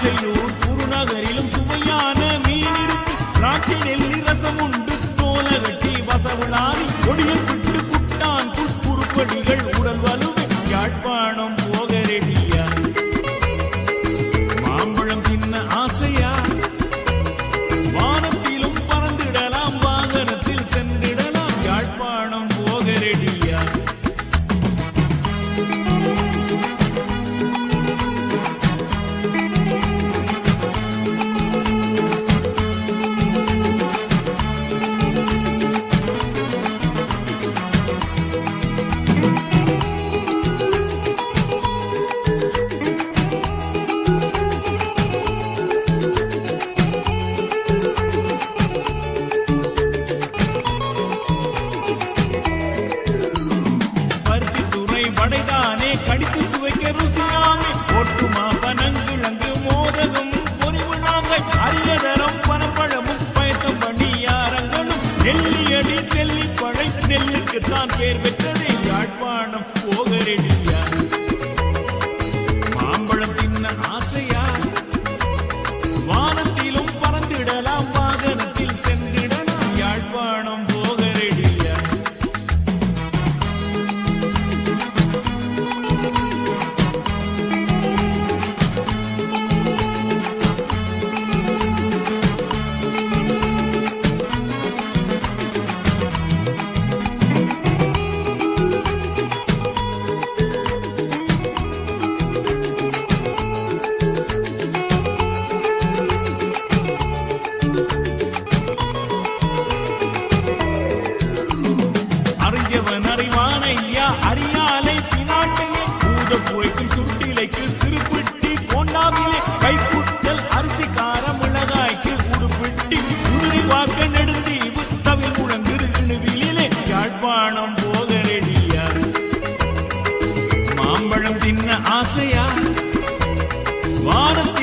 ஆசையூர் குருநகரிலும் சுவையான மீன் இருக்கு. திராட்சை நெல்லி ரசம் உண்டு தோலகட்டி வசவுளாரி கொடியில் விட்டு குட்டான் குறுப்படிகள் உடல் வலுவை யாழ்ப்பாணம் போக ரெடியா. மாம்பழம் தின்ன ஆசையா வானத்திலும் பறந்திடலாம் வாகனத்தில் சென்றிடலாம் யாழ்ப்பாணம் போக ரெடியா. வடைதானே கடித்து சுவைக்க ருசியாமே ஒட்டுமா பனங்கிழங்கு மோதகம் பொறிவு நாங்கள் அரியதரம் பனப்பழமும் பயத்தம் பணியாரங்களும் நெல்லியடி தெல்லிப்பழை நெல்லுக்குத்தான் பேர் பெற்றதே யாழ்ப்பாணம் போக ரெடியா. மாம்பழம் தின்ன ஆசையா வானத்திலும் பறந்திடலாம் வாகனத்தில் சென்றிடலாம் யாழ்ப்பாணம் போக ரெடியா. அரியாலை பினாட்டையே பூத போய்க்கும் சுட்டிலைக்கு சிறுபிட்டி போண்டாவிலே கைக்குத்தல் அரிசி கார மிளகாய்க்கு உடுப்பிட்டி உதிரி வாக்க நெடுந்தீவு தவில் முழங்கிருவிலே யாழ்ப்பாணம் போக ரெடியா. மாம்பழம் தின்ன ஆசையா வானத்தை